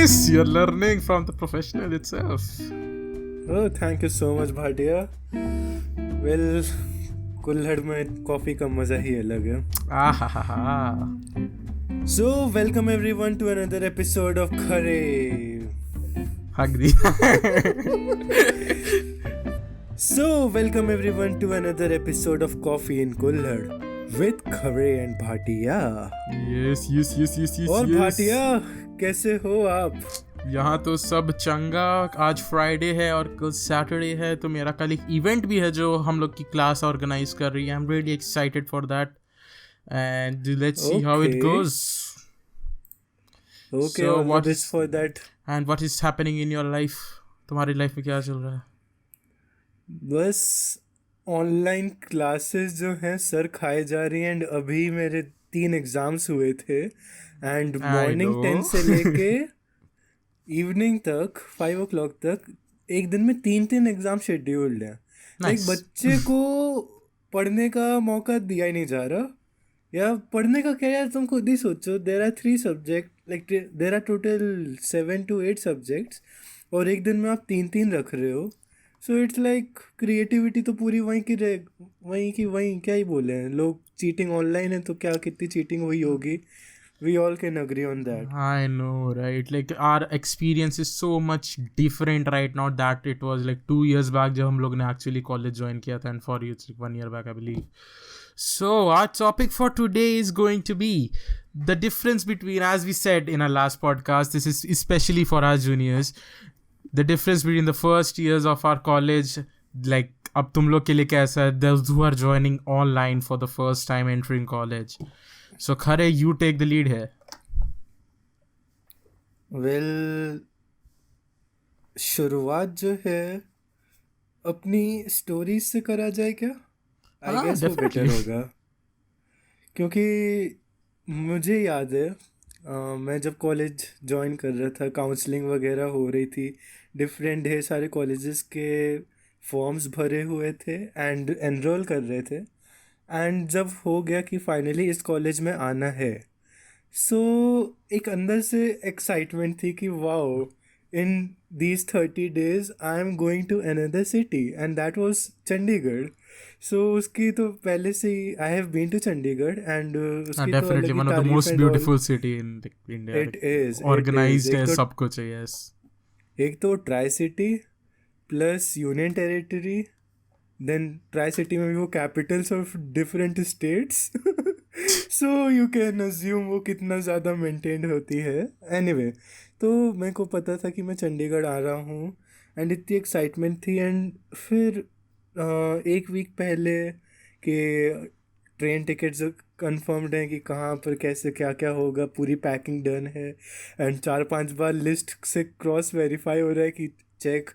Nice! You're learning from the professional itself. Oh, thank you so much, Bhatia. Well, कुल्हड़ में coffee का मजा ही अलग है. Ah. So, welcome everyone to another episode of Khare. Hungry. So, welcome everyone to another episode of Coffee in Kulhad with Khare and Bhatia. Yes. और भाटिया कैसे हो आप? यहाँ तो सब चंगा. आज फ्राइडे है और कल सैटरडे है, तो मेरा कल एक इवेंट भी है जो हम लोग की क्लास ऑर्गेनाइज कर रही है. I am really excited for that and let's see how it goes. Okay, so what is for that? And what is happening in your life? तुम्हारी लाइफ में क्या चल रहा है? बस ऑनलाइन क्लासेस जो हैं सर खाए जा रही हैं. एंड अभी मेरे 3 एग्जाम्स हुए थे एंड मॉर्निंग 10 से लेके इवनिंग तक 5 o'clock तक एक दिन में 3 एग्जाम शेड्यूल्ड हैं. एक बच्चे को पढ़ने का मौका दिया ही नहीं जा रहा. या पढ़ने का क्या यार, तुम खुद ही सोचो. There are 3 subject, like there are total 7 to 8 subjects और एक दिन में आप 3 रख रहे हो. सो इट्स लाइक क्रिएटिविटी तो पूरी वहीं की क्या ही बोले हैं लोग. चीटिंग ऑनलाइन है तो क्या कितनी चीटिंग हुई होगी. We all can agree on that. I know, right? Like our experience is so much different right now that it was like 2 years back जब हम लोग ने actually college join किया था, and for you it's like 1 year back I believe. So our topic for today is going to be the difference between, as we said in our last podcast, this is especially for our juniors, the difference between the first years of our college, like अब तुम लोग के लिए कैसा है, those who are joining online for the first time entering college. So Khare, you take the lead here. Well, शुरुआत जो है अपनी स्टोरीज से करा जाए क्या? आई गेस वो बेटर होगा, क्योंकि मुझे याद है मैं जब कॉलेज ज्वाइन कर रहा था, काउंसलिंग वगैरह हो रही थी, डिफरेंट ढेर सारे कॉलेजेस के फॉर्म्स भरे हुए थे एंड एनरोल कर रहे थे. एंड जब हो गया कि फाइनली इस कॉलेज में आना है, सो एक अंदर से एक्साइटमेंट थी कि wow, in these 30 days I am going to another city and that was Chandigarh. So उसकी तो पहले से ही I have been to Chandigarh and उसकी definitely one of the most beautiful city in India. It is organized है, सब कुछ है. yes. एक तो tricity plus union territory, then tricity में भी वो capitals of different states. So you can assume वो कितना ज़्यादा मेंटेन्ड होती है. एनीवे, तो मेरे को पता था कि मैं चंडीगढ़ आ रहा हूँ एंड इतनी एक्साइटमेंट थी. एंड फिर 1 वीक पहले कि ट्रेन टिकट्स कंफर्म्ड हैं कि कहाँ पर कैसे क्या क्या होगा, पूरी पैकिंग डन है एंड 4-5 बार लिस्ट से क्रॉस वेरीफाई हो रहा है कि चेक.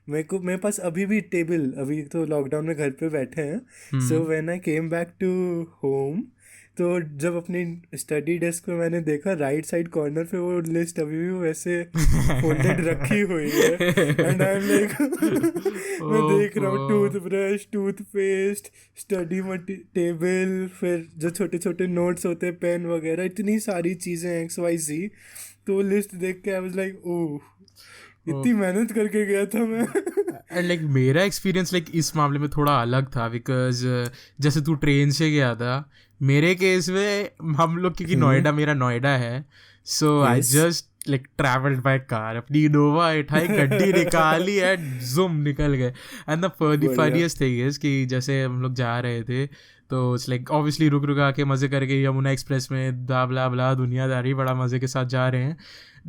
मेरे पास अभी भी टेबल, अभी तो लॉकडाउन में घर पे बैठे हैं. So when I came back to home, तो जब अपनी स्टडी डेस्क पे मैंने देखा राइट साइड कॉर्नर पे वो लिस्ट अभी भी वैसे फोल्डेड रखी हुई है. एंड आई एम लाइक मैं देख रहा हूँ टूथब्रश, टूथपेस्ट, स्टडी टेबल, फिर जो छोटे छोटे नोट्स होते हैं, पेन वगैरह, इतनी सारी चीज़ें XYZ. तो लिस्ट देख के आई वाज लाइक ओह, इतनी मेहनत करके गया था मैं. एंड लाइक मेरा एक्सपीरियंस लाइक इस मामले में थोड़ा अलग था, बिकॉज जैसे तू ट्रेन से गया था, मेरे केस में हम लोग क्योंकि मेरा नोएडा है, so I just like travelled by car. अपनी इनोवा उठाई, गड्डी निकाली एंड ज़ूम निकल गए. And the funniest thing is कि जैसे हम लोग जा रहे थे तो इट्स लाइक ऑब्वियसली रुक आके मज़े करके यमुना एक्सप्रेस में ब्ला दुनियादारी बड़ा मज़े के साथ जा रहे हैं.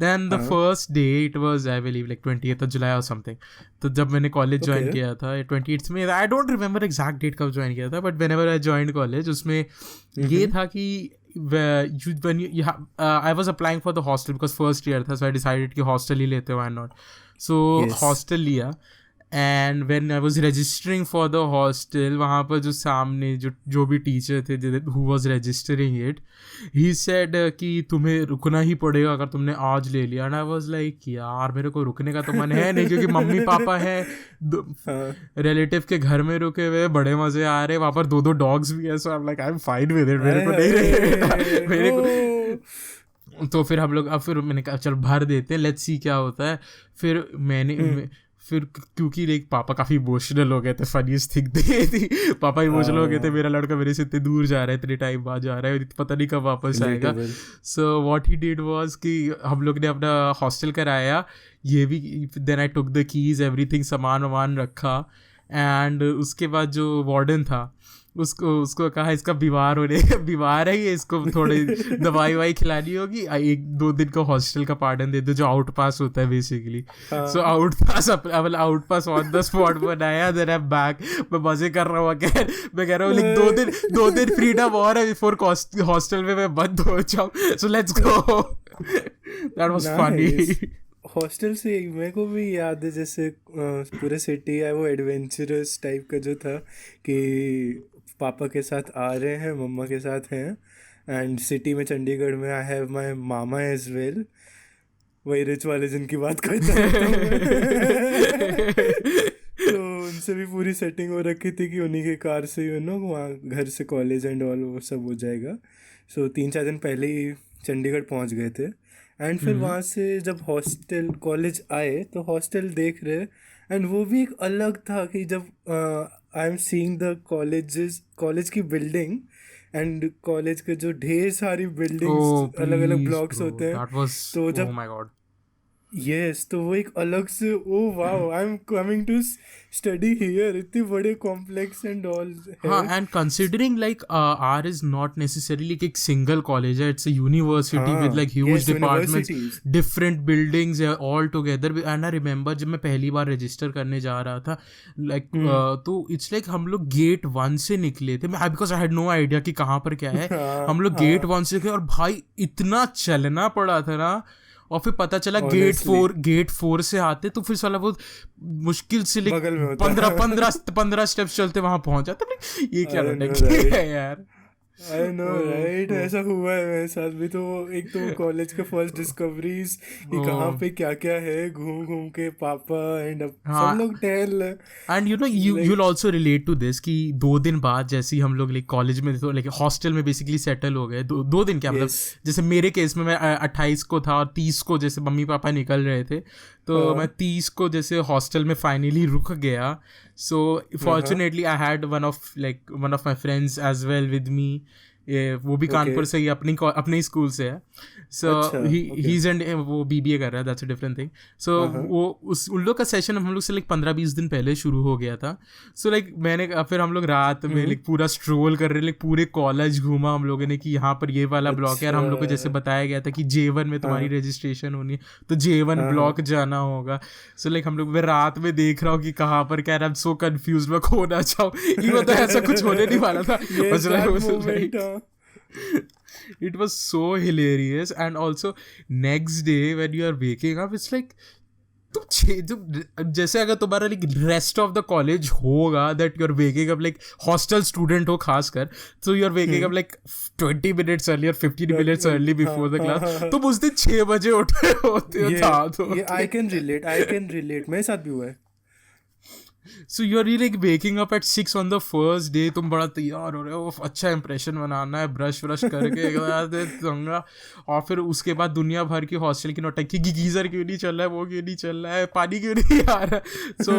Then the first day it was I believe like 20th of July or something. तो जब मैंने कॉलेज ज्वाइन किया था 28th में, I don't remember exact date कब ज्वाइन किया था, but whenever I joined college उसमें ये था कि I was applying for the hostel because first year था, so I decided कि hostel ही लेते why not. So hostel लिया. And when I was registering for the hostel, वहाँ पर जो सामने जो भी टीचर थे who was registering it, he said कि तुम्हें रुकना ही पड़ेगा अगर तुमने आज ले लिया. एंड आई वाज लाइक यार मेरे को रुकने का तो मन है नहीं, क्योंकि मम्मी पापा है रिलेटिव के घर में रुके हुए, बड़े मजे आ रहे, वहाँ पर 2 डॉग्स भी है. So I am like I am fine with it, मेरे को नहीं रहेगा. मेरे को तो फिर हम लोग, अब फिर मैंने कहा चल भर देते हैं, लेट्स सी क्या होता है। फिर फिर क्योंकि लाइक पापा काफ़ी इमोशनल हो गए थे, फनीस्ट थिंग थी, पापा इमोशनल हो गए थे, मेरा लड़का मेरे से इतने दूर जा रहा है, इतने टाइम बाद जा रहा है, पता नहीं कब वापस आएगा। So what he did was कि हम लोग ने अपना हॉस्टल कराया, ये भी, then I took the keys everything, सामान वामान रखा। एंड उसके बाद जो वार्डन था उसको कहा इसका बीमार है ये, इसको थोड़ी दवाई वाई खिलानी होगी, 1-2 दिन का हॉस्टल का पार्डन दे दो, जो आउट पास होता है basically. So out pass on the spot बनाया, देन आई एम बैक। मैं मजे कर रहा हूँ, मैं कह रहा हूँ लाइक 2 दिन फ्रीडम और है बिफोर हॉस्टल में मैं बंद हो जाऊँ, so let's go. That was funny. Hostel से मेरे को भी याद है, जैसे पूरे सिटी है वो एडवेंचरस टाइप का जो था, कि पापा के साथ आ रहे हैं, मम्मा के साथ हैं, एंड सिटी में चंडीगढ़ में आई हैव माय मामा एज वेल, वही रिच वाले जिनकी बात करता रहता हूँ मैं। तो उनसे भी पूरी सेटिंग हो रखी थी कि उन्हीं के कार से वहाँ घर से कॉलेज एंड ऑल वो सब हो जाएगा। सो 3-4 दिन पहले ही चंडीगढ़ पहुँच गए थे। एंड फिर वहाँ से जब हॉस्टल कॉलेज आए तो हॉस्टल देख रहे, एंड वो भी एक अलग था कि जब I am seeing the college की बिल्डिंग, एंड कॉलेज के जो ढेर सारी बिल्डिंग्स अलग अलग ब्लॉक्स होते हैं, तो जब यस तो वो एक अलग से, oh wow I am coming to study here, इतने बड़े कॉम्प्लेक्स एंड ऑल। हाँ, and considering like our is not necessarily एक सिंगल कॉलेज है, it's a university with like huge departments, different buildings all together. And I remember जब मैं पहली बार register करने जा रहा था लाइक तो इट्स लाइक हम लोग गेट 1 से निकले थे, because I had no idea कि कहाँ पर क्या है। हम लोग गेट 1 से निकले और भाई इतना चलना पड़ा था ना, और फिर पता चला गेट 4 से आते तो फिर साला बहुत मुश्किल से 15 स्टेप्स चलते वहां पहुंच जाते। ये क्या है यार। आई नो राइट, ऐसा हुआ है मेरे साथ भी। तो एक तो कॉलेज के फर्स्ट डिस्कवरीज कि कहाँ पे क्या क्या है, घूम घूम के पापा एंड सब लोग टहल। And you know you will also relate to this कि 2 दिन बाद जैसे ही हम लोग लाइक कॉलेज में तो लाइक हॉस्टल में बेसिकली सेटल हो गए। 2 दिन क्या मतलब जैसे मेरे केस में मैं 28 को था और 30 को जैसे मम्मी पापा निकल रहे थे, तो मैं 30 को जैसे हॉस्टल में फाइनली रुक गया। So fortunately I had one of my friends as well with me, वो भी कानपुर से ही अपने ही स्कूल से है। सो ही इज एंड वो बीबीए कर रहा है, दैट्स अ डिफरेंट थिंग। सो वो उन लोग का सेशन हम लोग से लाइक 15-20 दिन पहले शुरू हो गया था। सो लाइक मैंने फिर हम लोग रात में लाइक पूरा स्ट्रोल कर रहे, लाइक पूरे कॉलेज घूमा हम लोगों ने कि यहाँ पर ये वाला ब्लॉक है, और हम लोग को जैसे बताया गया था कि J1 में तुम्हारी रजिस्ट्रेशन होनी है तो J1 ब्लॉक जाना होगा। सो लाइक हम लोग, मैं रात में देख रहा हूँ कि कहाँ पर क्या, आई एम सो कंफ्यूज, मैं खोना चाहूँ, ये मतलब ऐसा कुछ होने नहीं वाला था। It was so hilarious. And also next day when you are waking up, it's like तुम जैसे अगर तुम्हारा like rest of the college होगा that you are waking up like hostel student हो खासकर, so you are waking up like 20 minutes early or 15 minutes early before the class, तुम उस दिन 6 बजे उठे होते हो। ये आई कैन रिलेट मेरे साथ भी हुआ है। So you're really like waking up at 6 on the first day, तुम बड़ा तैयार हो रहे हो, अच्छा इंप्रेशन बनाना है, ब्रश करके दूंगा, और फिर उसके बाद दुनिया भर की हॉस्टल की नौटंकी कि गीजर क्यों नहीं चल रहा है, वो क्यों नहीं चल रहा है, पानी क्यों नहीं आ रहा है। सो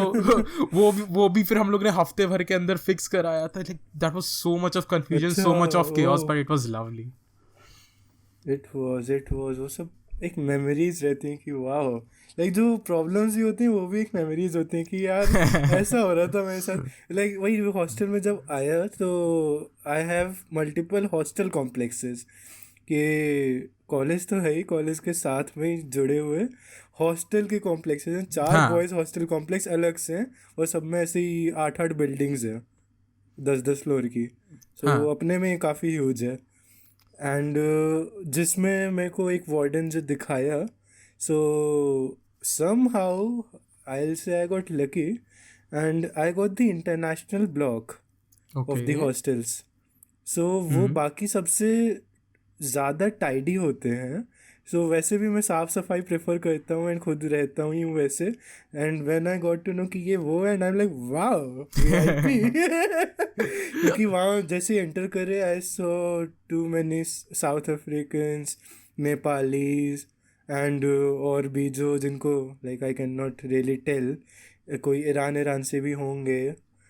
वो भी फिर हम लोग ने हफ्ते भर के अंदर फिक्स कराया था। Like that was so much of confusion, so much of chaos, but it was lovely. It was वो सब एक मेमोरीज रहती हैं कि वाह, लाइक जो प्रॉब्लम्स भी होती हैं वो भी एक मेमोरीज होती हैं कि यार ऐसा हो रहा था मेरे साथ। लाइक वही हॉस्टल में जब आया तो I have multiple hostel complexes, कि कॉलेज तो है ही, कॉलेज के साथ में ही जुड़े हुए हॉस्टल के कॉम्प्लेक्सेस हैं। 4 बॉयज़ हॉस्टल कॉम्प्लेक्स अलग से हैं, और सब में ऐसे ही 8-8 बिल्डिंग्स हैं 10-10 फ्लोर की। सो अपने में काफ़ी ह्यूज है। एंड जिसमें मेरे को एक वार्डन जो दिखाया, सो somehow I'll say I got lucky and I got the international block of the hostels. So वो बाकी सबसे ज़्यादा टाइडी होते हैं। सो वैसे भी मैं साफ़ सफाई प्रेफर करता हूँ एंड खुद रहता हूँ यूँ वैसे। And when I got to know कि ये वो है, and I am like wow क्योंकि वहाँ जैसे एंटर करे I saw too many South Africans, Nepalese and और भी जो जिनको like I can not really tell, कोई ईरान से भी होंगे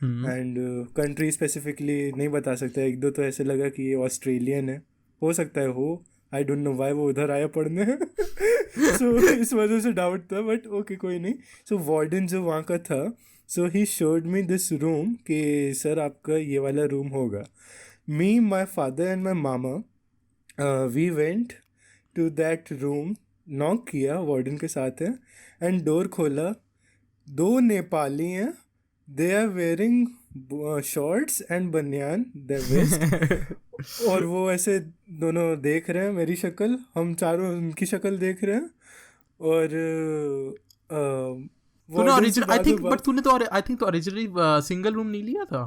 एंड कंट्री स्पेसिफिकली नहीं बता सकता। एक दो तो ऐसे लगा कि ये ऑस्ट्रेलियन है, हो सकता है हो, आई डोंट नो वाई वो उधर आया पढ़ने सो इस वजह से डाउट था, बट ओके कोई नहीं। सो वार्डन जो वहाँ का था, so he showed me this room कि सर आपका ये वाला रूम होगा। Me, my father and my mama, we went to that room, knock किया, वार्डन के साथ है, एंड डोर खोला। दो नेपाली हैं, they are wearing shorts and baniyan, the vest और वो ऐसे दोनों देख रहे हैं मेरी शक्ल, हम चारों उनकी शक्ल देख रहे हैं। और तूने ओरिजिनल आई थिंक, बट तूने तो आई थिंक तो ओरिजिनली सिंगल रूम नहीं लिया था।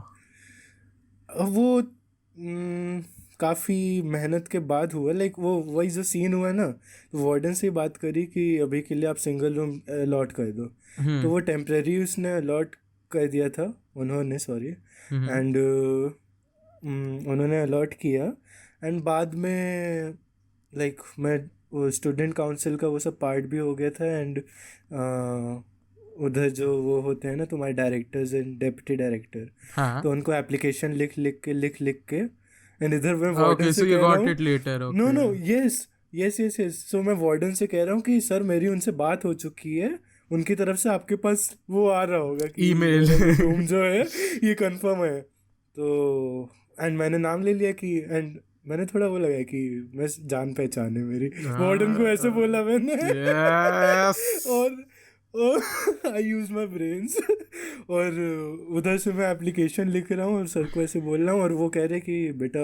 वो काफ़ी मेहनत के बाद हुआ, लाइक वो वही जो सीन हुआ ना, वार्डन से बात करी कि अभी के लिए आप सिंगल रूम अलॉट कर दो, तो वो टेम्प्रेरी उसने अलॉट कर दिया था उन्होंने, सॉरी, एंड उन्होंने अलॉट किया। एंड बाद में लाइक मैं वो स्टूडेंट काउंसिल का वो सब पार्ट भी हो गया था, एंड उधर जो वो होते हैं ना तुम्हारे डायरेक्टर्स एंड डेप्यूटी डायरेक्टर, तो उनको एप्लीकेशन लिख के एंड इधर मैं वार्डन से कह रहा हूँ, नो यस सो मैं वार्डन से कह रहा हूँ कि सर मेरी उनसे बात हो चुकी है, उनकी तरफ से आपके पास वो आ रहा होगा कि ईमेल रूम जो है ये कंफर्म है। तो एंड मैंने नाम ले लिया कि, एंड मैंने थोड़ा वो लगा कि मैं जान पहचान है मेरी, वार्डन को ऐसे बोला मैंने और आई यूज माई ब्रेन्स और उधर से मैं एप्लीकेशन लिख रहा हूँ और सर को ऐसे बोल रहा हूँ, और वो कह रहे कि बेटा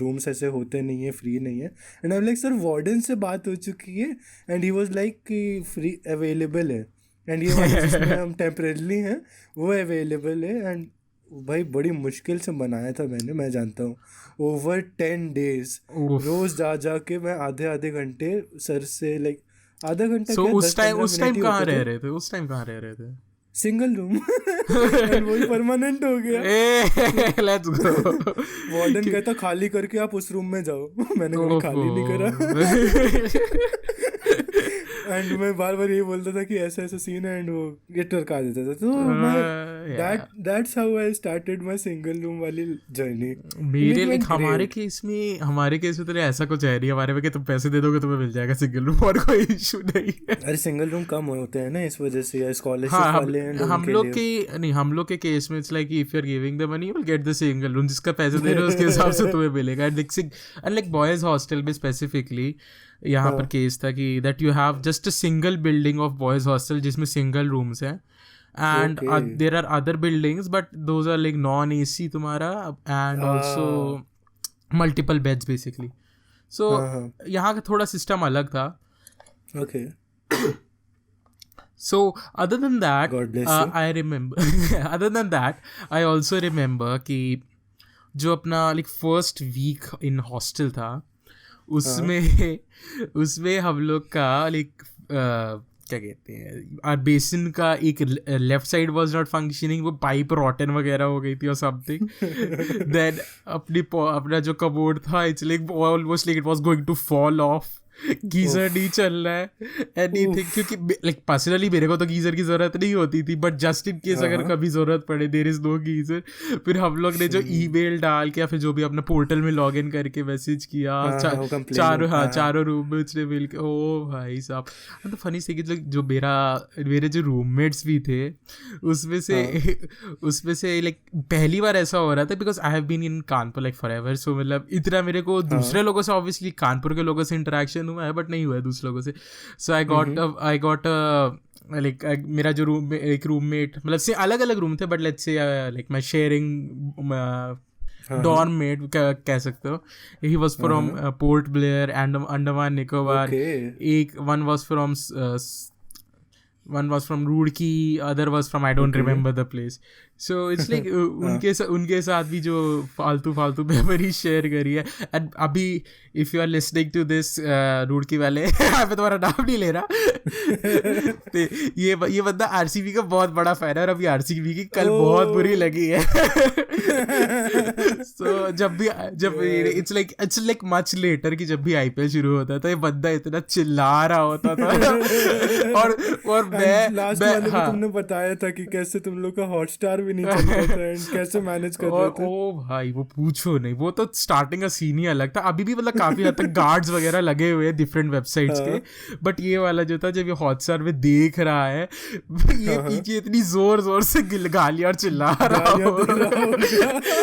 रूम्स ऐसे होते नहीं है, फ्री नहीं है। And I like sir warden से बात हो चुकी है, एंड ही वाज लाइक कि फ्री अवेलेबल है, एंड ये वाला जिसमें हम टेम्परेरी हैं वो अवेलेबल है। एंड भाई बड़ी मुश्किल से बनाया था मैंने, मैं जानता हूँ, ओवर 10 days रोज़ जा के मैं आधे घंटे सर से लाइक आधा घंटा। So, उस टाइम कहाँ रह रहे थे? सिंगल रूम एंड वही परमानेंट हो गया। Let's go. वार्डन कहता खाली करके आप उस रूम में जाओ, मैंने कहा खाली नहीं करा एंड मैं बार यही बोलता था कि ऐसा सीन है, एंड वो ये टरका देता था। तो मैं that's how I started my single room वाली जर्नी। मेरे लाइक हमारे केस में तो ऐसा कुछ है नहीं हमारे में कि तुम पैसे दे दोगे तुम्हें मिल जाएगा सिंगल रूम, और कोई इशू नहीं है। अरे सिंगल रूम कम होते हैं ना इस वजह से, या स्कॉलरशिप वाले हैं हम लोग के केस में it's like if you are giving the money you will get the single room, जिसका पैसे दे रहे हो उसके हिसाब से तुम्हें मिलेगा। एंड लाइक बॉयज हॉस्टल में स्पेसिफिकली यहाँ पर केस था कि that you have just a single building of boys hostel जिसमें सिंगल रूम्स हैं, and there are other buildings but those are like non AC तुम्हारा, and also multiple beds basically. So यहाँ का थोड़ा सिस्टम अलग था। Okay. So other than that, I also remember कि जो अपना like first week in hostel था उसमें हम लोग का लाइक क्या कहते हैं बेसिन का एक left side was not functioning, वो पाइप रॉटन वगैरह हो गई थी और समथिंग। देन अपना जो कबोर्ड था it's like almost like it was going to fall off, geyser नहीं चल रहा है एनीथिंग, क्योंकि लाइक पर्सनली मेरे को तो गीजर की जरूरत नहीं होती थी, बट जस्ट इन केस अगर कभी जरूरत पड़े देयर इज नो गीजर। फिर हम लोग ने जो ईमेल डाल के या फिर जो भी अपने पोर्टल में लॉग इन करके मैसेज किया चारों रूम में उसने मिल के, ओ भाई साहब। तो फनी से कि जो मेरे जो रूममेट्स भी थे उसमें से लाइक पहली बार ऐसा हो रहा था, because I have been in Kanpur like forever, so मतलब इतना मेरे को दूसरे लोगों से ऑब्वियसली कानपुर के लोगों से इंटरेक्शन हुआ है बट नहीं हुआ है दूसरे लोगों से। सो आई गॉट लाइक मेरा जो एक रूममेट, मतलब से अलग अलग रूम थे but let's say like my sharing dorm mate कह सकते हो। He was from Port Blair and Andaman Nicobar, एक one was from one was from Roorkee, other was from I don't remember the place. So it's like उनके साथ भी जो फालतू मेमोरी शेयर करी है. And अभी if you are listening to this Roorkee वाले मैं तुम्हारा नाम नहीं ले रहा तो ये बंदा RCB का बहुत बड़ा फैन है और अभी RCB की कल बहुत बुरी लगी है. So जब it's like much later कि जब भी IPL शुरू होता था ये बंदा इतना चिल्ला रहा होता था और मैं लास्ट वाले में तुमने बताया था कि कैसे तुम लोग का हॉटस्टार भी नहीं चल रहा था एंड कैसे मैनेज कर रहे थे. ओ भाई वो पूछो नहीं, वो तो स्टार्टिंग का सीन ही अलग था. अभी भी मतलब काफी हद तक गार्ड्स वगैरह लगे हुए हैं डिफरेंट वेबसाइट्स के, बट ये वाला जो था जब ये हॉटस्टार में देख रहा है ये पीछे इतनी जोर से गालियां और चिल्ला रहा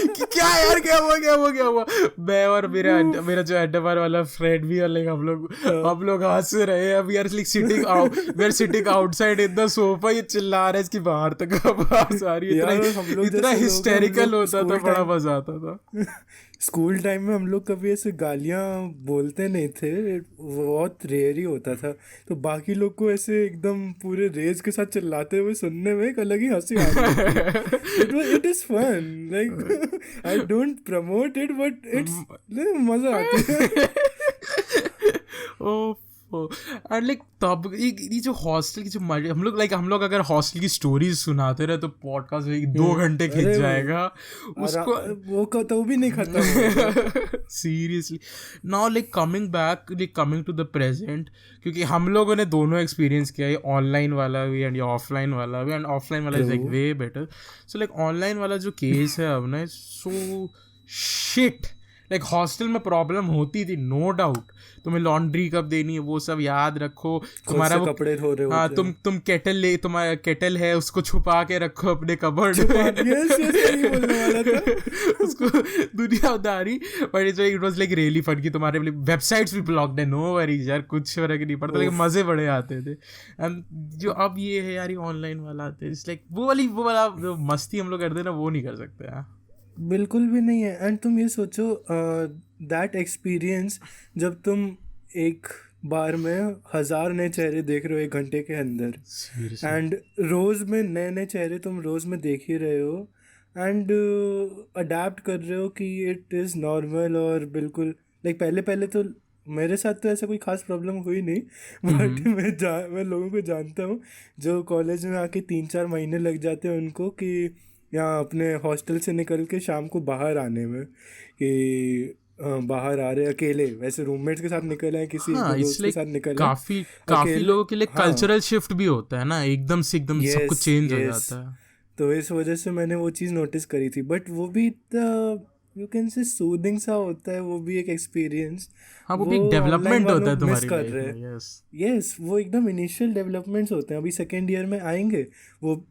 कि क्या यार क्या हुआ. मैं और मेरा जो एडवार वाला फ्रेंड भी है, लाइक हम लोग हंस रहे हैं. We are sitting outside in the sofa, ये चिल्ला रहा है इसकी बाहर तक आवाज आ रही है. इतना हिस्टेरिकल होता था, बड़ा मजा आता था. स्कूल टाइम में हम लोग कभी ऐसे गालियाँ बोलते नहीं थे, बहुत रेयर ही होता था. तो बाकी लोग को ऐसे एकदम पूरे रेज के साथ चिल्लाते हुए सुनने में एक अलग ही हंसी आती. It is fun, like I don't promote it but it's मजा आती है. और लाइक तब ये जो हॉस्टल की जो हम लोग अगर हॉस्टल की स्टोरीज सुनाते रहे तो पॉडकास्ट 2 घंटे खिंच जाएगा. उसको वो तो भी नहीं खत्म. Seriously now like coming to the present, क्योंकि हम लोगों ने दोनों एक्सपीरियंस किया, ये ऑनलाइन वाला भी एंड ये ऑफलाइन वाला भी. एंड ऑफलाइन वाला is like way better. So like online वाला जो केस है अब ना, सो शिट. लाइक हॉस्टल में प्रॉब्लम होती थी, नो डाउट. तुम्हें लॉन्ड्री कब देनी है वो सब याद रखो. तुम्हारा वो कपड़े धो रहे हो. हाँ, तुम तुम्हारा केटल है उसको छुपा के रखो अपने कबर्ड उसको दुनियादारी. But it was like really fun कि तुम्हारे वेबसाइट्स भी ब्लॉक्ड है, नो वरीज यार, कुछ फर्क नहीं पड़ता, लेकिन मजे बड़े आते थे. एंड जो अब ये है यार, ऑनलाइन वाला आते हैं, लाइक वो वाला जो मस्ती हम लोग करते हैं ना, वो नहीं कर सकते यार, बिल्कुल भी नहीं है. एंड तुम ये सोचो दैट एक्सपीरियंस जब तुम एक बार में 1000 नए चेहरे देख रहे हो 1 घंटे के अंदर, एंड रोज़ में नए चेहरे तुम रोज़ में देख ही रहे हो, एंड अडेप्ट कर रहे हो कि इट इज़ नॉर्मल. और बिल्कुल लाइक पहले तो मेरे साथ तो ऐसा कोई ख़ास प्रॉब्लम हुई नहीं, बट मैं लोगों को जानता हूँ जो कॉलेज में आके 3-4 महीने लग जाते हैं उनको कि यहाँ अपने हॉस्टल से निकल के शाम को बाहर आने में, कि बाहर आ रहे अकेले, वैसे रूममेट्स के साथ निकले हैं, किसी दोस्त के साथ निकले. काफी लोगों के लिए कल्चरल शिफ्ट भी होता है ना, एकदम सब कुछ चेंज हो जाता है. तो इस वजह से मैंने वो चीज़ नोटिस करी थी. बट वो भी यू कैन से सूदिंग सा होता है, वो भी एक एक्सपीरियंस. हाँ, वो भी एक डेवलपमेंट होता है तुम्हारी लाइफ में. यस, वो एकदम इनिशियल डेवलपमेंट्स होते हैं. अभी सेकेंड ईयर में आएंगे, वो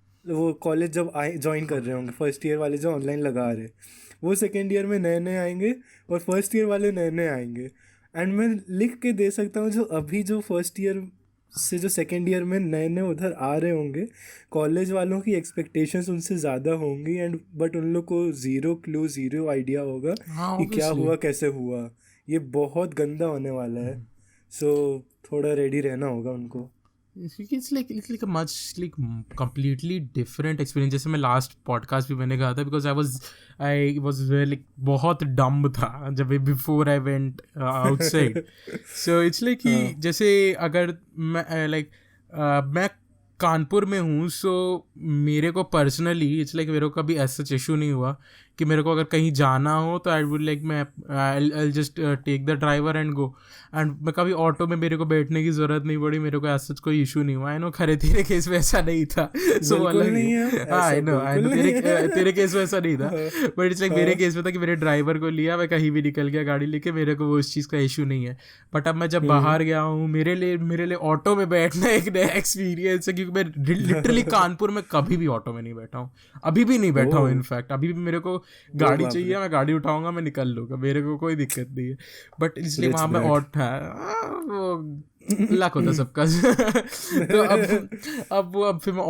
कॉलेज जब ज्वाइन कर रहे होंगे, फर्स्ट ईयर वाले जो ऑनलाइन लगा रहे, वो सेकेंड ईयर में नए आएंगे और फर्स्ट ईयर वाले नए आएंगे. एंड मैं लिख के दे सकता हूँ, जो अभी जो फर्स्ट ईयर से जो सेकेंड ईयर में नए उधर आ रहे होंगे, कॉलेज वालों की एक्सपेक्टेशंस उनसे ज़्यादा होंगी, एंड बट उन लोग को ज़ीरो आइडिया होगा कि क्या हुआ, कैसे हुआ. ये बहुत गंदा होने वाला है. सो थोड़ा रेडी रहना होगा उनको. It's like a much like completely different experience. जैसे मैं लास्ट पॉडकास्ट भी मैंने कहा था, because I was very बहुत डम्ब था जब before I went outside. So it's like कि जैसे अगर मैं कानपुर में हूँ, सो मेरे को पर्सनली इट्स लाइक मेरे को कभी ऐसा इशू नहीं हुआ कि मेरे को अगर कहीं जाना हो तो I would like I just take the driver and go. एंड मैं कभी ऑटो में मेरे को बैठने की ज़रूरत नहीं पड़ी, मेरे को ऐसा कोई इशू नहीं हुआ. आई नो खरे तेरे केस में ऐसा नहीं था, सो अलग नहीं है. आई नो तेरे केस में ऐसा नहीं था, बट इट्स लाइक मेरे केस में था कि मेरे ड्राइवर को लिया, मैं कहीं भी निकल गया गाड़ी लेके, मेरे को वो उस चीज़ का इशू नहीं है. बट अब मैं जब बाहर गया हूँ, मेरे लिए ऑटो में बैठना एक नया एक्सपीरियंस है, क्योंकि मैं लिटरली कानपुर में कभी भी ऑटो में नहीं बैठा हूँ, अभी भी नहीं बैठा हूँ. इनफैक्ट अभी भी मेरे को गाड़ी चाहिए, मैं गाड़ी उठाऊंगा, मैं निकल लूँगा, मेरे को कोई दिक्कत नहीं है. बट इसलिए वहाँ पे ऑटो है, वो लक होता सबका. तो अब फिर मैं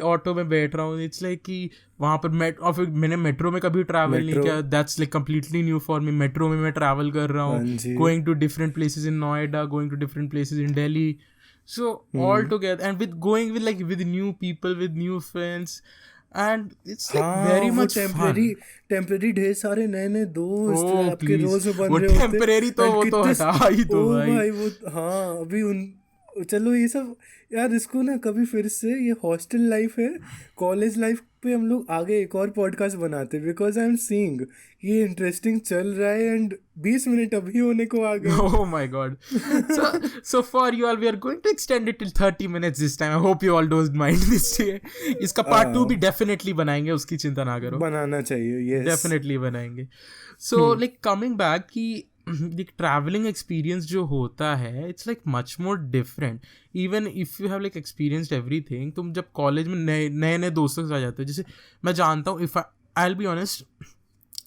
ऑटो में बैठ रहा हूँ. इट्स लाइक कि वहाँ पर और फिर मैंने मेट्रो में कभी ट्रैवल नहीं किया. That's like completely new for me. Metro में मैं ट्रैवल कर रहा हूँ, going to different places in Noida, going to different places in Delhi. So all together and with going with like with new people, with new friends, and it's like हाँ, very वो much temporary fun. ढेर सारे नए नए दोस्त Oh आपके please, रोज में बन वो रहे होते, टेम्परेरी तो एंड वो तो कितने हटा ही ओ दो भाई. भाई वो, हाँ अभी उन, चलो ये सब यार, इसको ना कभी फिर से, ये हॉस्टल लाइफ है, कॉलेज लाइफ पे हम लोग आगे एक और पॉडकास्ट बनाते, बिकॉज आई एम सीइंग ये इंटरेस्टिंग चल रहा है, एंड 20 मिनट अभी होने को आ गए. Oh my god. So for you all, we are going to extend it till 30 minutes this time. I hope you all don't mind this. इसका part 2 भी डेफिनेटली बनाएंगे, उसकी चिंता ना करो. बनाना चाहिए, यस. डेफिनेटली बनाएंगे. सो लाइक कमिंग बैक कि लाइक ट्रैवलिंग एक्सपीरियंस जो होता है, it's like much more different. Even if you have like experienced everything, तुम जब कॉलेज में नए नए दोस्तों के साथ जाते हो, जैसे मैं जानता हूँ, if I will be honest,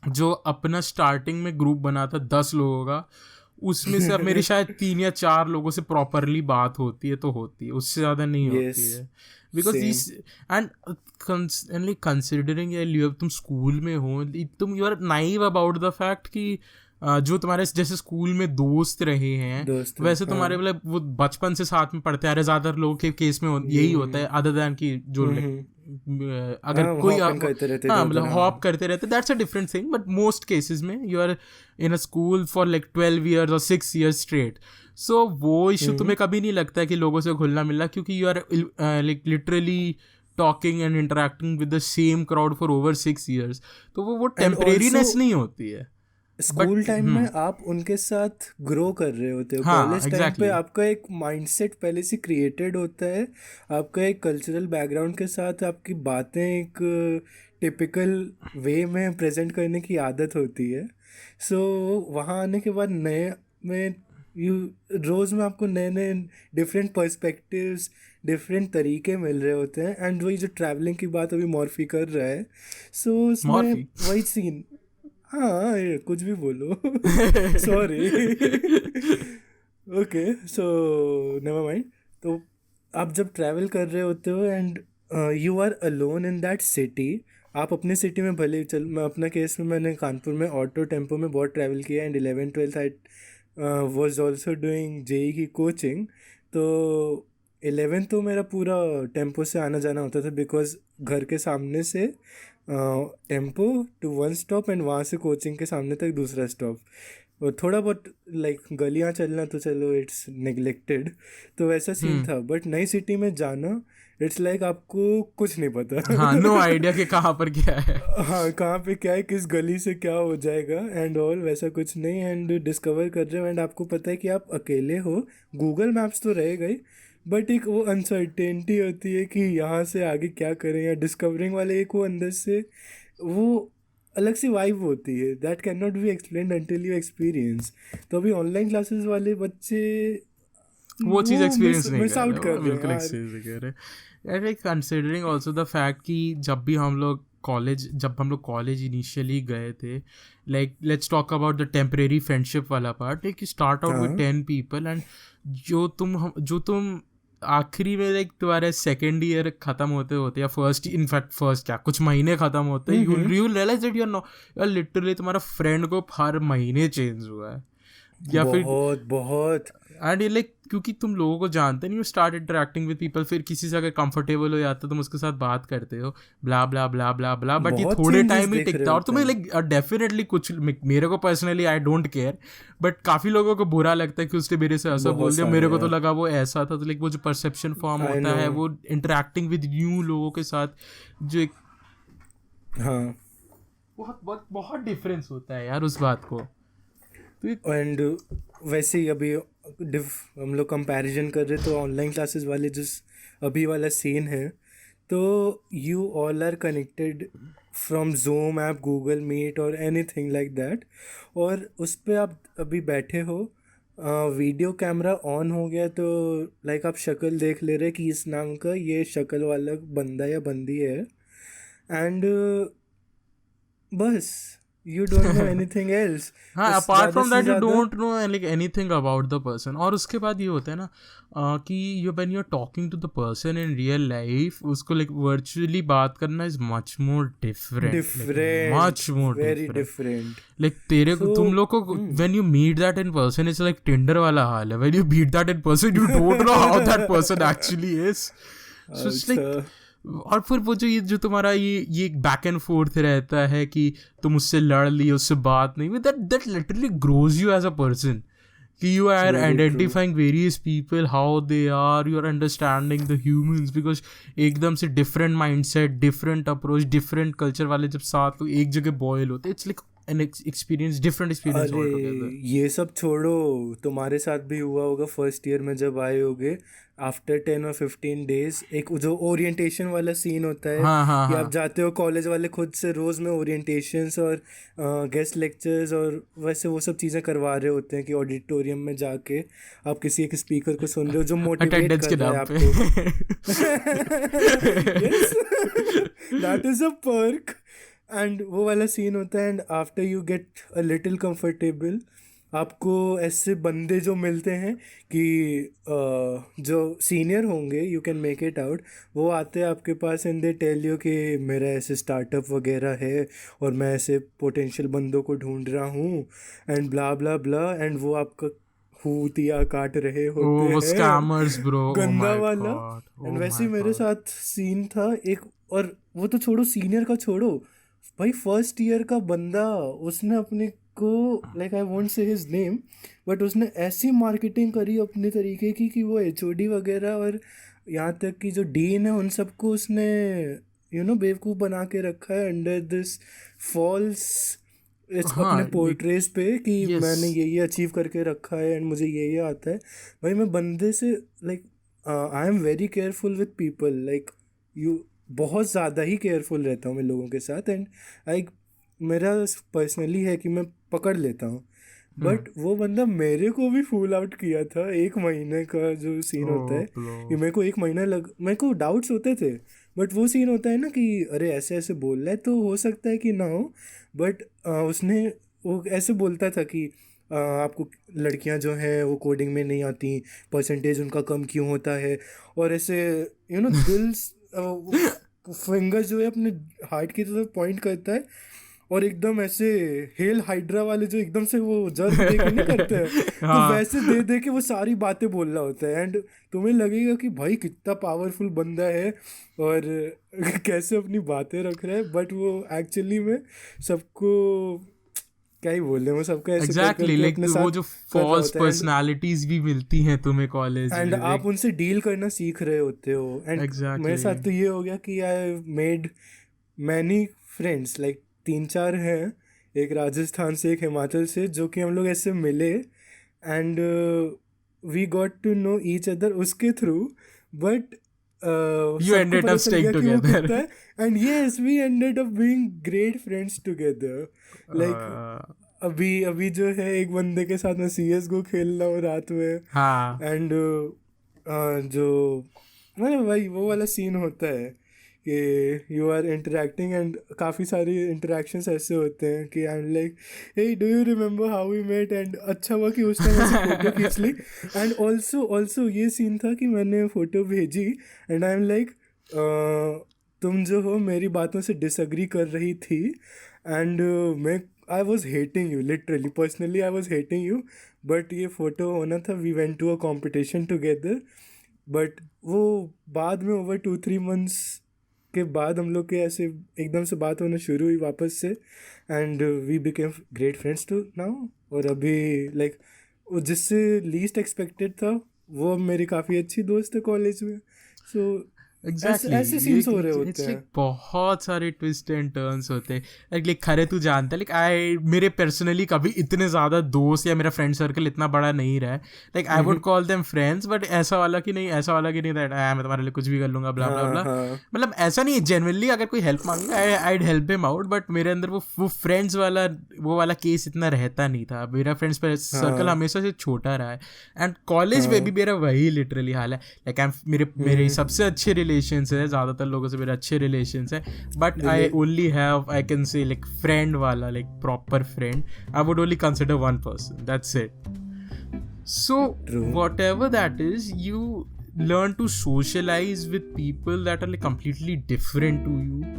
जो अपना स्टार्टिंग में ग्रुप बना था 10 लोगों का, उसमें से अब मेरी शायद 3 या 4 लोगों से प्रॉपरली बात होती है, तो होती है, उससे ज़्यादा नहीं होती है. बिकॉज दिस एंड कंसिडरिंग तुम स्कूल में हो, तुम you are naive about the fact कि जो तुम्हारे जैसे स्कूल में दोस्त रहे हैं, वैसे तुम्हारे मतलब वो बचपन से साथ में पढ़ते आ रहे. ज़्यादातर लोगों के केस में यही होता है, अदर दैन कि जो अगर कोई मतलब हॉप करते रहते, that's a different thing. But most cases में you are in a school for like 12 years और 6 years स्ट्रेट. सो वो इशू तुम्हें कभी नहीं लगता है कि लोगों से घुलना मिलना, क्योंकि you are like literally talking and interacting with the same crowd for over 6 years. तो वो टेम्परेरीनेस नहीं होती है. स्कूल टाइम में आप उनके साथ ग्रो कर रहे होते हो. कॉलेज टाइम पे आपका एक माइंडसेट पहले से क्रिएटेड होता है, आपका एक कल्चरल बैकग्राउंड के साथ आपकी बातें एक टिपिकल वे में प्रेजेंट करने की आदत होती है. सो वहाँ आने के बाद नए में रोज़ में आपको नए नए डिफरेंट पर्सपेक्टिव्स, डिफरेंट तरीके मिल रहे होते हैं. एंड वही जो ट्रैवलिंग की बात अभी मॉर्फी कर रहा है, सो उसमें वही सीन, हाँ कुछ भी बोलो, sorry. Okay, so never mind. तो आप जब ट्रैवल कर रहे होते हो and you are alone in that city, आप अपने सिटी में भले चल, मैं अपना केस में, मैंने कानपुर में ऑटो टेम्पो में बहुत ट्रैवल किया, and 11th-12th I was also doing JEE की कोचिंग. तो 11th तो मेरा पूरा टेम्पो से आना जाना होता था, बिकॉज घर के सामने से टेम्पो टू 1 stop एंड वहाँ से कोचिंग के सामने तक दूसरा स्टॉप. और थोड़ा बहुत लाइक गलियाँ चलना तो चलो इट्स नेग्लेक्टेड, तो वैसा सीन था. बट नई सिटी में जाना, इट्स लाइक आपको कुछ नहीं पता. हाँ, नो आइडिया कि कहाँ पर क्या है. हाँ, कहाँ पे क्या है, किस गली से क्या हो जाएगा एंड ऑल, वैसा कुछ नहीं. एंड डिस्कवर कर रहे हो एंड आपको पता है कि आप अकेले हो. गूगल मैप्स तो रहेगा ही, बट एक वो अनसर्टेनिटी होती है कि यहाँ से आगे क्या करें, या डिस्कवरिंग वाले एक वो अंदर से वो अलग सी वाइब होती है, that can not be explained until you experience. तो अभी ऑनलाइन क्लासेस वाले बच्चे वो चीज़ एक्सपीरियंस नहीं मिस आउट कर रहे हैं. बिल्कुल एक्सपीरियंस कर रहे हैं. Like considering also the fact कि जब हम लोग कॉलेज इनिशियली गए थे, like let's talk about the temporary friendship वाला part. Like start out with 10 people, and जो तुम आखिरी में लाइक तुम्हारे सेकेंड ईयर खत्म होते या फर्स्ट क्या कुछ महीने खत्म होते, you realise that you are literally, तुम्हारा फ्रेंड ग्रुप हर महीने चेंज हुआ है, या बहुत. एंड ये लाइक क्योंकि तुम लोगों को जानते नहीं, you start interacting with people, फिर किसी से अगर कंफर्टेबल हो जाता तुम उसके साथ बात करते हो, ब्ला ब्ला ब्ला ब्ला ब्ला. बट ये थोड़े टाइम ही टिकता है, और तुम्हें लाइक डेफिनेटली कुछ, मेरे को personally I don't care, but काफ़ी लोगों को बुरा लगता है कि उसने मेरे से ऐसा बोल दिया, मेरे को तो लगा वो ऐसा था. तो लाइक वो जो परसेप्शन फॉर्म होता है, वो इंटरेक्टिंग विद न्यू लोगों के साथ जो एक, हाँ, बहुत डिफरेंस होता है यार उस बात को. एंड वैसे ही अभी हम लोग कंपैरिजन कर रहे, तो ऑनलाइन क्लासेस वाले जो अभी वाला सीन है, तो you all are connected from Zoom app, Google Meet और एनीथिंग लाइक दैट, और उस पर आप अभी बैठे हो, वीडियो कैमरा ऑन हो गया, तो लाइक आप शक्ल देख ले रहे कि इस नाम का ये शक्ल वाला बंदा या बंदी है, एंड बस you don't know anything else. हाँ, बस अपार्ट ज़्यादा फ्रॉम से दैट यू ज़्यादा don't know like anything about the person. और उसके बाद ये होता है ना कि you when you are talking to the person in real life, उसको लाइक वर्चुअली बात करना is much more different, like different, much more very different. different. Like तेरे को, So, तुम लोग को when you meet that in person it's like Tinder वाला हाल है. When you meet that in person you don't know how that person actually is. So it's like, अच्छा, और फिर वो जो तुम्हारा ये बैक एंड फोर्थ रहता है कि तुम उससे लड़ ली, उससे बात नहीं हुई, that literally grows you as a person. कि you are very true. Identifying various people, how they are, you are understanding the humans, because एकदम से different mindset, different approach, different culture वाले जब साथ लोग एक जगह बॉयल होते, it's like an experience, different experience all are together. ये सब छोड़ो, तुम्हारे साथ भी हुआ होगा फर्स्ट ईयर में जब आए होगे, आफ्टर 10 or 15 days एक जो ओरिएंटेशन वाला सीन होता है हाँ हाँ कि हाँ आप जाते हो कॉलेज वाले खुद से रोज़ में ओरिएंटेशंस और गेस्ट लेक्चर्स और वैसे वो सब चीज़ें करवा रहे होते हैं कि ऑडिटोरियम में जाके आप किसी एक स्पीकर को सुन रहे हो जो मोटिवेट अटेंडेंस के कर रहा है नाम पे. आपको. Yes, that is a perk. And वो वाला सीन होता है, and after you get a little comfortable, आपको ऐसे बंदे जो मिलते हैं कि जो सीनियर होंगे, you can make it out, वो आते हैं आपके पास एंड दे टेल यू कि मेरा ऐसे स्टार्टअप वगैरह है और मैं ऐसे पोटेंशियल बंदों को ढूंढ रहा हूँ and blah blah blah, and वो आपका हूतिया काट रहे Oh, होते वो हैं, स्कैमर्स ब्रो. Oh गंदा my वाला. god. एंड Oh वैसे ही my मेरे god. साथ सीन था एक, और वो तो छोड़ो, सीनियर का छोड़ो भाई, फर्स्ट ईयर का बंदा, उसने अपने को, like I won't say his name, but उसने ऐसी मार्केटिंग करी अपने तरीके की कि वो एचओडी वगैरह और यहाँ तक कि जो डीन है उन सबको उसने बेवकूफ़ बना के रखा है अंडर दिस फॉल्स अपने हाँ like, पोर्ट्रेज पे कि yes. मैंने ये अचीव करके रखा है एंड मुझे ये आता है. भाई मैं बंदे से like I am very careful with people, like you, बहुत ज़्यादा ही केयरफुल रहता हूँ मैं लोगों के साथ. एंड लाइक मेरा पर्सनली है कि मैं पकड़ लेता हूँ, बट वो बंदा मेरे को भी फूल आउट किया था. 1 महीने का जो सीन होता है कि मेरे को 1 महीना मेरे को डाउट्स होते थे, बट वो सीन होता है ना कि अरे ऐसे ऐसे बोल रहा है तो हो सकता है कि ना हो, बट उसने वो ऐसे बोलता था कि आपको लड़कियां जो हैं वो कोडिंग में नहीं आती, परसेंटेज उनका कम क्यों होता है, और ऐसे दिल्स फिंगर जो है अपने हार्ट की तरफ पॉइंट करता है और एकदम ऐसे हेल हाइड्रा वाले जो एकदम से वो जर्क दे के नहीं करते हैं तो वैसे दे दे के वो सारी बातें बोल रहा होता है. एंड तुम्हें लगेगा कि भाई कितना पावरफुल बंदा है और कैसे अपनी बातें रख रहा है, बट वो एक्चुअली में सबको क्या ही बोल रहे हैं, वो सबका ऐसे एग्जैक्टली लाइक अपने वो साथ जो कर रहा फॉल्स होता है. पर्सनालिटीज भी मिलती हैं तुम्हें कॉलेज में, एंड आप उनसे डील करना सीख रहे होते हो. एंड मेरे साथ तो ये हो गया कि I made many friends, like 3-4 हैं, एक राजस्थान से, एक हिमाचल से, जो कि हम लोग ऐसे मिले and we got to know each other उसके through, but you ended up staying together. And yes we ended up being great friends together. Like अभी जो है एक बंदे के साथ मैं CS:GO खेल रहा हूँ रात में. हाँ एंड जो भाई वो वाला सीन होता है कि यू आर इंटरेक्टिंग एंड काफ़ी सारी इंटरेक्शंस ऐसे होते हैं कि I am like hey do you remember how we met, and अच्छा हुआ कि उस टाइम ऐसे फ़ोटो खींच ली. एंड ऑल्सो ये सीन था कि मैंने फ़ोटो भेजी एंड आई एम लाइक तुम जो हो मेरी बातों से डिसएग्री कर रही थी एंड मैं I was hating you, literally personally I was hating you, but ये फ़ोटो होना था. We went to a competition together, but वो बाद में ओवर 2-3 months के बाद हम लोग के ऐसे एकदम से बात होना शुरू हुई वापस से and we became great friends to now. और अभी लाइक वो जिससे लीस्ट एक्सपेक्टेड था वो अब मेरी काफ़ी अच्छी दोस्त है कॉलेज में. सो एग्जैक्टली ऐसे सीन्स हो रहे होते हैं. बहुत सारे ट्विस्ट एंड टर्न्स होते हैं. लाइक खरे तू जानता है लाइक मेरे पर्सनली कभी इतने ज़्यादा दोस्त या मेरा फ्रेंड सर्कल इतना बड़ा नहीं रहा है. Like I would call them friends, but ऐसा वाला कि नहीं दैट मैं तुम्हारे लिए कुछ भी कर लूँगा ब्ला ब्ला ब्ला. मतलब ऐसा नहीं, जेन्युइनली अगर कोई हेल्प मांगे I help him out, but मेरे अंदर वो फ्रेंड्स वाला केस इतना रहता नहीं था. मेरा फ्रेंड्स सर्कल हमेशा से छोटा रहा है. एंड कॉलेज में भी मेरा वही लिटरली हाल है. लाइक मेरे सबसे अच्छे रिलेशंस है, ज़्यादातर लोगों से मेरे अच्छे रिलेशंस है, but I only have, I can say like friend वाला, like proper friend, I would only consider one person, that's it. So whatever that is, you learn to socialize with people that are like completely different to you,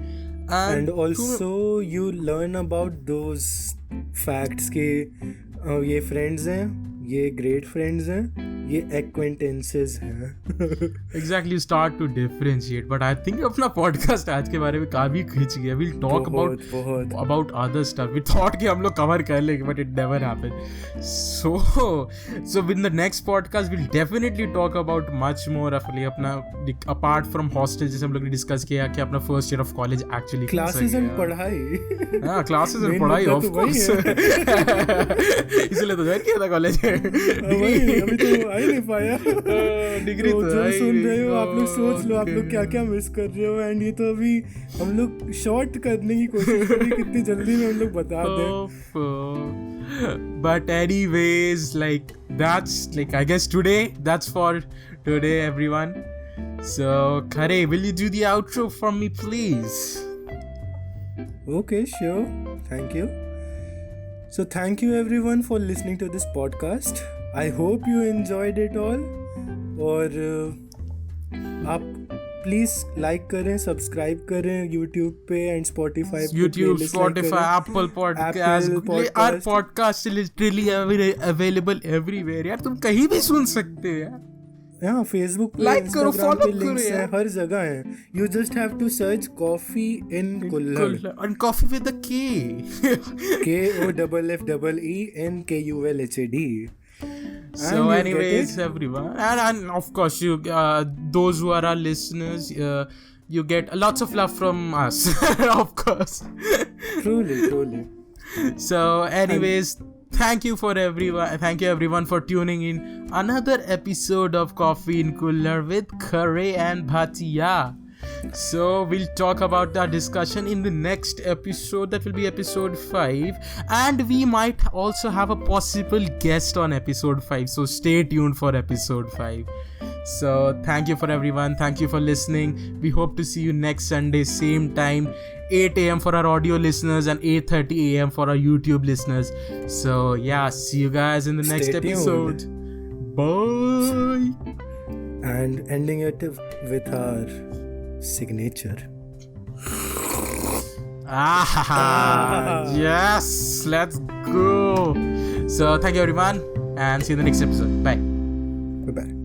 and also you learn about those facts के ये friends हैं, ये great friends हैं, ये acquaintances हैं. exactly, you start to differentiate. But I think अपना podcast आज के बारे में काफी खिंच गया. We'll talk about other stuff. We thought कि हम लोग cover कर लेंगे, but it never happened. So in the next podcast we'll definitely talk about much more of like अपना apart from hostel, जैसे हम लोग ने discuss किया कि अपना first year of college actually classes and पढ़ाई. हाँ, classes and पढ़ाई of course. इसलिए तो ज्वाइन किया था कॉलेज. अभी तो आ ही नहीं पाया. डिग्री तो जो सुन रहे हो आप लोग सोच लो आप लोग क्या क्या मिस कर रहे हो, एंड ये तो अभी हम लोग शॉर्ट करने की कोशिश कर रहे हैं कितनी जल्दी में हम लोग बता दें. But anyways, like that's like I guess that's for today everyone. So Khare, will you do the outro for me please? Okay, sure. Thank you. So thank you everyone for listening to this podcast. I hope you enjoyed it all. और आप please like करें, subscribe करें YouTube पे and Spotify पे. YouTube, Spotify, Apple Podcast. Our podcast is literally available everywhere. यार तुम कहीं भी सुन सकते हो यार. हाँ, Facebook पे, लाइक करो, Instagram फॉलो पे लिंक्स हैं, हर जगह हैं. You just have to search Coffee in Kullar. And coffee with a K. KOFFENKULHAD. So anyways everyone, and of course you those who are our listeners, you get lots of love from us. Of course. Truly. So anyways, thank you everyone for tuning in another episode of Coffee in Kullar with Khare and Bhatia. So we'll talk about our discussion in the next episode, that will be episode 5, and we might also have a possible guest on episode 5, so stay tuned for episode 5. So thank you for everyone, thank you for listening. We hope to see you next Sunday, same time, 8 a.m. for our audio listeners and 8:30 a.m. for our YouTube listeners. So yeah, see you guys in the next episode. Bye. And ending it with our signature. Yes, let's go. So thank you everyone and see you in the next episode. Bye. Bye.